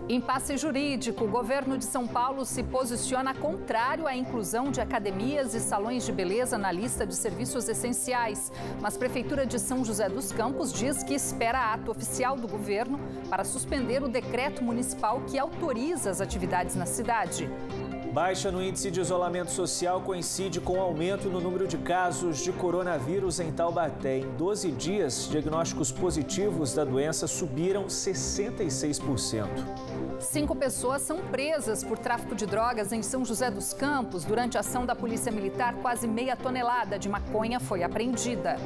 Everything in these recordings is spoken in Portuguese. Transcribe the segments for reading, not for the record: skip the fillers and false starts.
Impasse jurídico. O governo de São Paulo se posiciona contrário à inclusão de academias e salões de beleza na lista de serviços essenciais. Mas a Prefeitura de São José dos Campos diz que espera ato oficial do governo para suspender o decreto municipal que autoriza as atividades na cidade. Baixa no índice de isolamento social coincide com o aumento no número de casos de coronavírus em Taubaté. Em 12 dias, diagnósticos positivos da doença subiram 66%. 5 pessoas são presas por tráfico de drogas em São José dos Campos. Durante a ação da Polícia Militar, quase meia tonelada de maconha foi apreendida.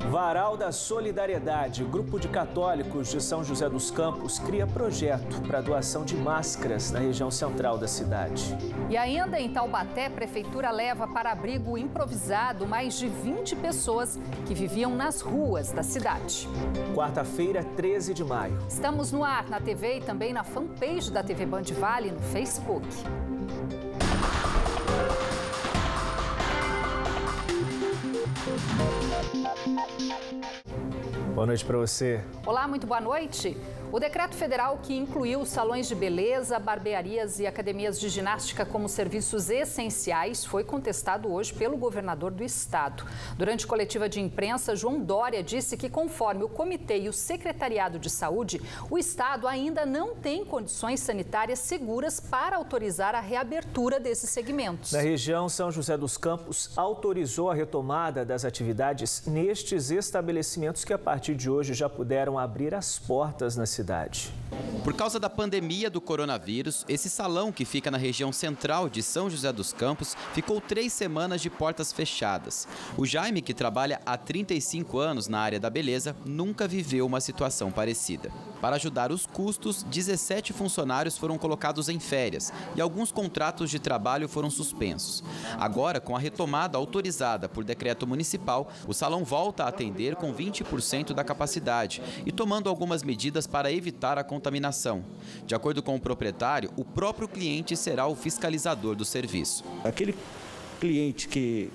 Varal da Solidariedade, grupo de católicos de São José dos Campos, cria projeto para doação de máscaras na região central da cidade. E ainda em Taubaté, a Prefeitura leva para abrigo improvisado mais de 20 pessoas que viviam nas ruas da cidade. Quarta-feira, 13 de maio. Estamos no ar, na TV e também na fanpage da TV Band Vale no Facebook. Boa noite para você. Olá, muito boa noite. O decreto federal que incluiu salões de beleza, barbearias e academias de ginástica como serviços essenciais foi contestado hoje pelo governador do estado. Durante coletiva de imprensa, João Dória disse que, conforme o comitê e o secretariado de saúde, o estado ainda não tem condições sanitárias seguras para autorizar a reabertura desses segmentos. Na região, São José dos Campos autorizou a retomada das atividades nestes estabelecimentos que, a partir de hoje, já puderam abrir as portas na cidade. Por causa da pandemia do coronavírus, esse salão que fica na região central de São José dos Campos ficou 3 semanas de portas fechadas. O Jaime, que trabalha há 35 anos na área da beleza, nunca viveu uma situação parecida. Para ajudar os custos, 17 funcionários foram colocados em férias e alguns contratos de trabalho foram suspensos. Agora, com a retomada autorizada por decreto municipal, o salão volta a atender com 20% da capacidade e tomando algumas medidas para evitar a contaminação. De acordo com o proprietário, o próprio cliente será o fiscalizador do serviço. Aquele cliente que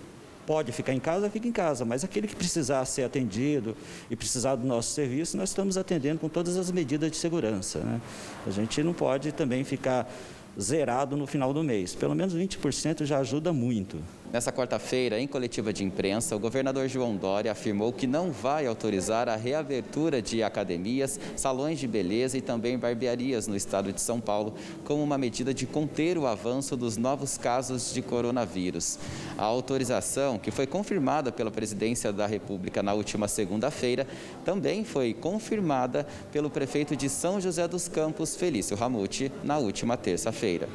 pode ficar em casa, fica em casa, mas aquele que precisar ser atendido e precisar do nosso serviço, nós estamos atendendo com todas as medidas de segurança, né? A gente não pode também ficar zerado no final do mês. Pelo menos 20% já ajuda muito. Nessa quarta-feira, em coletiva de imprensa, o governador João Dória afirmou que não vai autorizar a reabertura de academias, salões de beleza e também barbearias no estado de São Paulo, como uma medida de conter o avanço dos novos casos de coronavírus. A autorização, que foi confirmada pela Presidência da República na última segunda-feira, também foi confirmada pelo prefeito de São José dos Campos, Felício Ramute, na última terça-feira.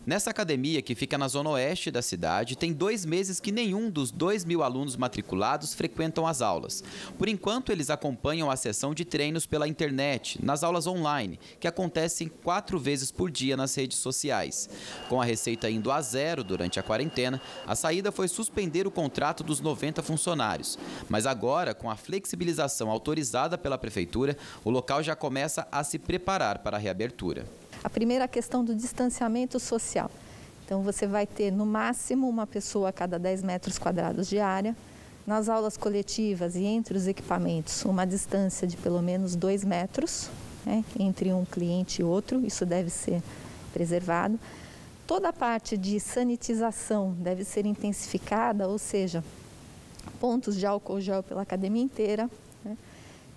Nessa academia, que fica na zona oeste da cidade, tem 2 meses que nenhum dos 2.000 alunos matriculados frequentam as aulas. Por enquanto, eles acompanham a sessão de treinos pela internet, nas aulas online, que acontecem 4 vezes por dia nas redes sociais. Com a receita indo a zero durante a quarentena, a saída foi suspender o contrato dos 90 funcionários. Mas agora, com a flexibilização autorizada pela Prefeitura, o local já começa a se preparar para a reabertura. A primeira questão do distanciamento social. Então, você vai ter, no máximo, uma pessoa a cada 10 metros quadrados de área. Nas aulas coletivas e entre os equipamentos, uma distância de pelo menos 2 metros, né, entre um cliente e outro. Isso deve ser preservado. Toda a parte de sanitização deve ser intensificada, ou seja, pontos de álcool gel pela academia inteira, né,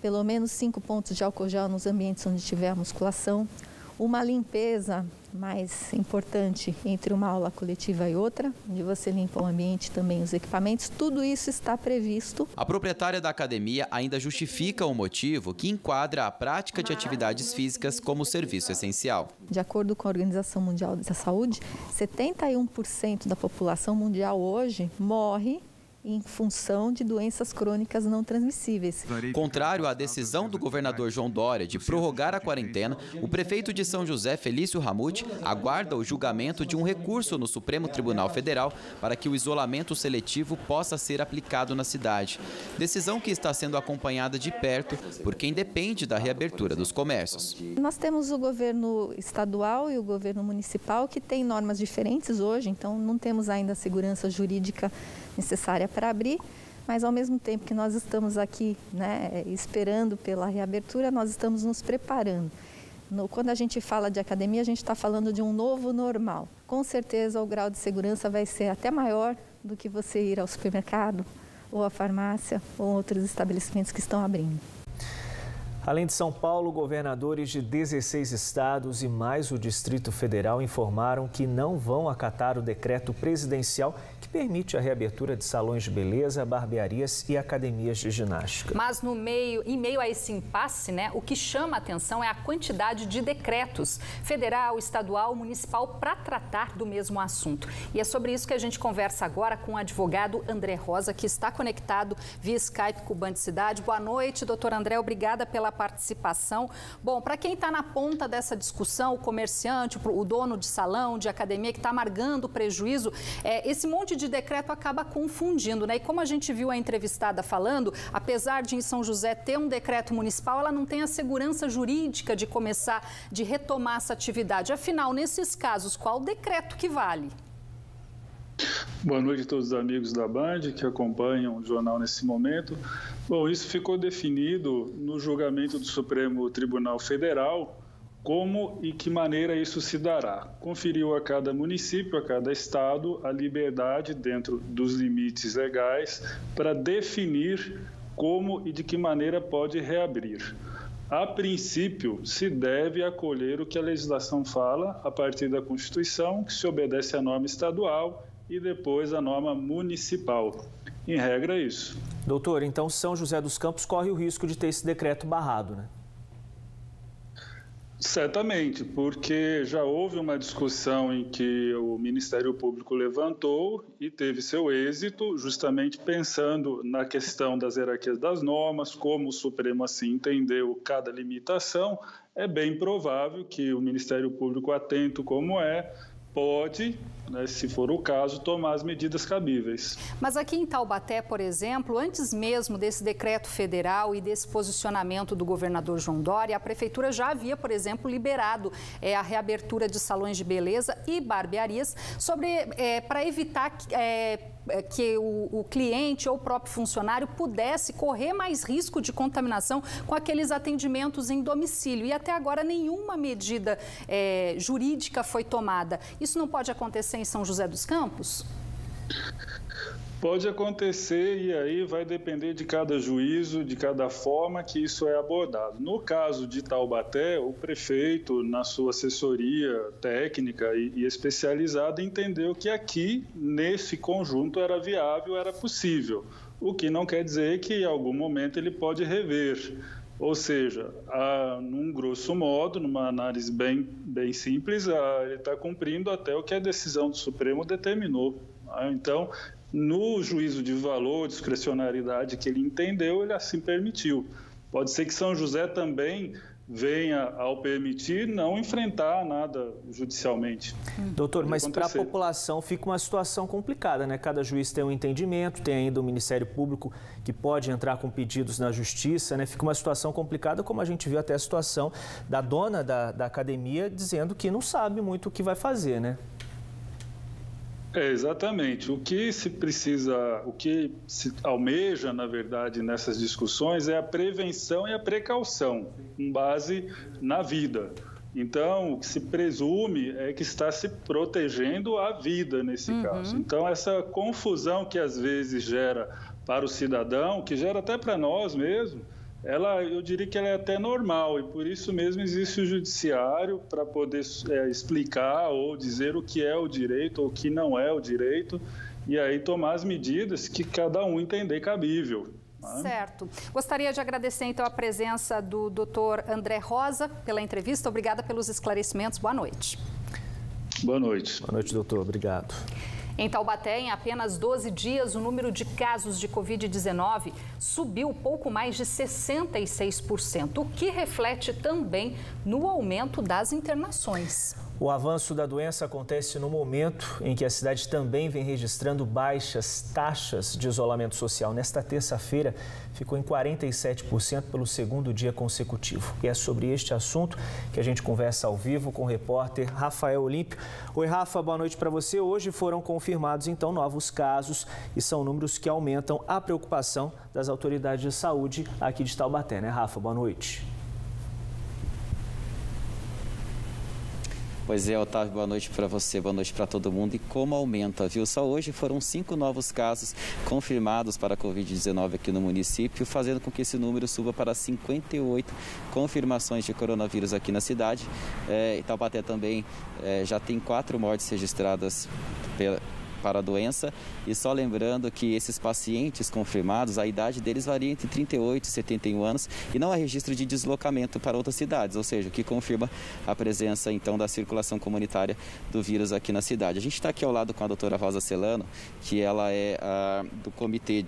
pelo menos 5 pontos de álcool gel nos ambientes onde tiver musculação. Uma limpeza mais importante entre uma aula coletiva e outra, onde você limpa o ambiente e também os equipamentos, tudo isso está previsto. A proprietária da academia ainda justifica o motivo que enquadra a prática de atividades físicas como serviço essencial. De acordo com a Organização Mundial da Saúde, 71% da população mundial hoje morre em função de doenças crônicas não transmissíveis. Contrário à decisão do governador João Dória de prorrogar a quarentena, o prefeito de São José, Felício Ramute, aguarda o julgamento de um recurso no Supremo Tribunal Federal para que o isolamento seletivo possa ser aplicado na cidade. Decisão que está sendo acompanhada de perto por quem depende da reabertura dos comércios. Nós temos o governo estadual e o governo municipal que têm normas diferentes hoje, então não temos ainda a segurança jurídica necessária para abrir, mas ao mesmo tempo que nós estamos aqui, né, esperando pela reabertura, nós estamos nos preparando. Quando a gente fala de academia, a gente está falando de um novo normal. Com certeza o grau de segurança vai ser até maior do que você ir ao supermercado ou à farmácia ou outros estabelecimentos que estão abrindo. Além de São Paulo, governadores de 16 estados e mais o Distrito Federal informaram que não vão acatar o decreto presidencial que permite a reabertura de salões de beleza, barbearias e academias de ginástica. Mas em meio a esse impasse, o que chama a atenção é a quantidade de decretos federal, estadual, municipal para tratar do mesmo assunto. E é sobre isso que a gente conversa agora com o advogado André Rosa, que está conectado via Skype com o Band Cidade. Boa noite, doutor André, obrigada pela participação. Bom, para quem está na ponta dessa discussão, o comerciante, o dono de salão, de academia que está amargando prejuízo, esse monte de decreto acaba confundindo, E como a gente viu a entrevistada falando, apesar de em São José ter um decreto municipal, ela não tem a segurança jurídica de retomar essa atividade. Afinal, nesses casos, qual o decreto que vale? Boa noite a todos os amigos da Band que acompanham o jornal nesse momento. Bom, isso ficou definido no julgamento do Supremo Tribunal Federal, como e que maneira isso se dará. Conferiu a cada município, a cada estado, a liberdade dentro dos limites legais para definir como e de que maneira pode reabrir. A princípio, se deve acolher o que a legislação fala a partir da Constituição, que se obedece à norma estadual e depois à norma municipal. Em regra, é isso. Doutor, então São José dos Campos corre o risco de ter esse decreto barrado, Certamente, porque já houve uma discussão em que o Ministério Público levantou e teve seu êxito, justamente pensando na questão das hierarquias das normas, como o Supremo assim entendeu cada limitação. É bem provável que o Ministério Público, atento como pode, se for o caso, tomar as medidas cabíveis. Mas aqui em Taubaté, por exemplo, antes mesmo desse decreto federal e desse posicionamento do governador João Dória, a prefeitura já havia, por exemplo, liberado a reabertura de salões de beleza e barbearias para evitar que o cliente ou o próprio funcionário pudesse correr mais risco de contaminação com aqueles atendimentos em domicílio. E até agora nenhuma medida jurídica foi tomada. Isso não pode acontecer em São José dos Campos? Pode acontecer e aí vai depender de cada juízo, de cada forma que isso é abordado. No caso de Taubaté, o prefeito, na sua assessoria técnica e especializada, entendeu que aqui, nesse conjunto, era viável, era possível. O que não quer dizer que, em algum momento, ele pode rever. Ou seja, num grosso modo, numa análise bem simples, ele está cumprindo até o que a decisão do Supremo determinou. Então, no juízo de valor, discricionariedade que ele entendeu, ele assim permitiu. Pode ser que São José também venha, ao permitir, não enfrentar nada judicialmente. Doutor, mas para a população fica uma situação complicada, Cada juiz tem um entendimento, tem ainda o Ministério Público que pode entrar com pedidos na justiça, Fica uma situação complicada, como a gente viu até a situação da dona da academia dizendo que não sabe muito o que vai fazer, Exatamente. O que se almeja, na verdade, nessas discussões é a prevenção e a precaução, com base na vida. Então, o que se presume é que está se protegendo a vida nesse caso. Então, essa confusão que às vezes gera para o cidadão, que gera até para nós mesmos, eu diria que ela é até normal e por isso mesmo existe o judiciário para poder explicar ou dizer o que é o direito ou o que não é o direito e aí tomar as medidas que cada um entender cabível. Certo. Gostaria de agradecer então a presença do doutor André Rosa pela entrevista. Obrigada pelos esclarecimentos. Boa noite. Boa noite. Boa noite, doutor. Obrigado. Em Taubaté, em apenas 12 dias, o número de casos de Covid-19 subiu pouco mais de 66%, o que reflete também no aumento das internações. O avanço da doença acontece no momento em que a cidade também vem registrando baixas taxas de isolamento social. Nesta terça-feira, ficou em 47% pelo segundo dia consecutivo. E é sobre este assunto que a gente conversa ao vivo com o repórter Rafael Olímpio. Oi, Rafa, boa noite para você. Hoje foram confirmados, então, novos casos e são números que aumentam a preocupação das autoridades de saúde aqui de Taubaté, Rafa? Boa noite. Pois é, Otávio, boa noite para você, boa noite para todo mundo. E como aumenta, viu? Só hoje foram 5 novos casos confirmados para a Covid-19 aqui no município, fazendo com que esse número suba para 58 confirmações de coronavírus aqui na cidade. Taubaté também já tem 4 mortes registradas para a doença, e só lembrando que esses pacientes confirmados, a idade deles varia entre 38 e 71 anos e não há registro de deslocamento para outras cidades, ou seja, o que confirma a presença então da circulação comunitária do vírus aqui na cidade. A gente está aqui ao lado com a doutora Rosa Celano, que ela é do Comitê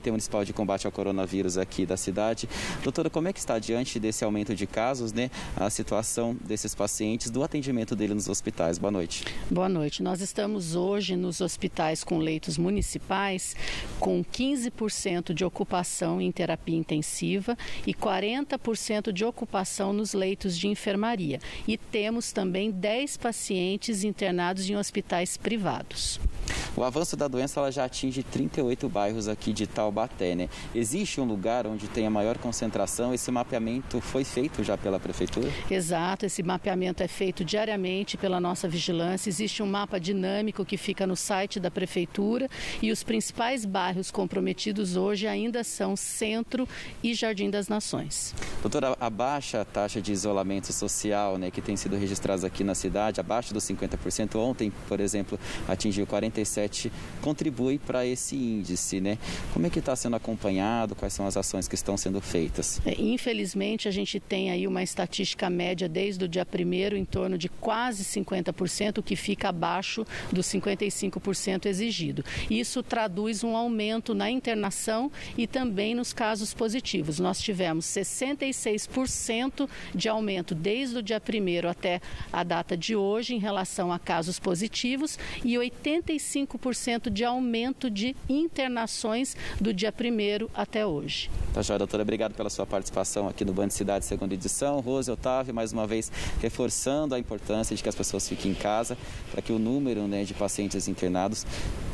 Municipal de Combate ao Coronavírus aqui da cidade. Doutora, como é que está diante desse aumento de casos, né, a situação desses pacientes, do atendimento dele nos hospitais? Boa noite. Boa noite. Nós estamos hoje nos hospitais com leitos municipais com 15% de ocupação em terapia intensiva e 40% de ocupação nos leitos de enfermaria. E temos também 10 pacientes internados em hospitais privados. O avanço da doença ela já atinge 38 bairros aqui de Taubaté, né? Existe um lugar onde tem a maior concentração? Esse mapeamento foi feito já pela Prefeitura? Exato, esse mapeamento é feito diariamente pela nossa vigilância. Existe um mapa dinâmico que fica no site da Prefeitura e os principais bairros comprometidos hoje ainda são Centro e Jardim das Nações. Doutora, a baixa taxa de isolamento social, né, que tem sido registrada aqui na cidade, abaixo dos 50%, ontem, por exemplo, atingiu 47%, contribui para esse índice, né? Como é que está sendo acompanhado? Quais são as ações que estão sendo feitas? Infelizmente, a gente tem aí uma estatística média desde o dia 1º em torno de quase 50%, o que fica abaixo dos 55% exigido. Isso traduz um aumento na internação e também nos casos positivos. Nós tivemos 66% de aumento desde o dia 1º até a data de hoje em relação a casos positivos e 85% de aumento de internações do dia 1º até hoje. Tá joia, doutora. Obrigado pela sua participação aqui no Band Cidade, segunda edição. Rose, Otávio, mais uma vez reforçando a importância de que as pessoas fiquem em casa para que o número, né, de pacientes internados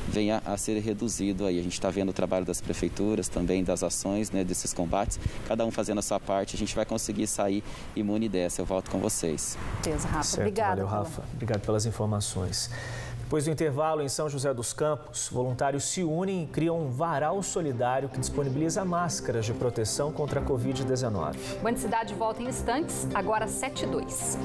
venha a ser reduzido. Aí a gente está vendo o trabalho das prefeituras, também das ações, né, desses combates, cada um fazendo a sua parte. A gente vai conseguir sair imune dessa. Eu volto com vocês. Beleza, Rafa. Certo, obrigada. Valeu, Rafa. Obrigado pelas informações. Depois do intervalo, em São José dos Campos, voluntários se unem e criam um varal solidário que disponibiliza máscaras de proteção contra a Covid-19. Band Cidade volta em instantes, agora 7h02.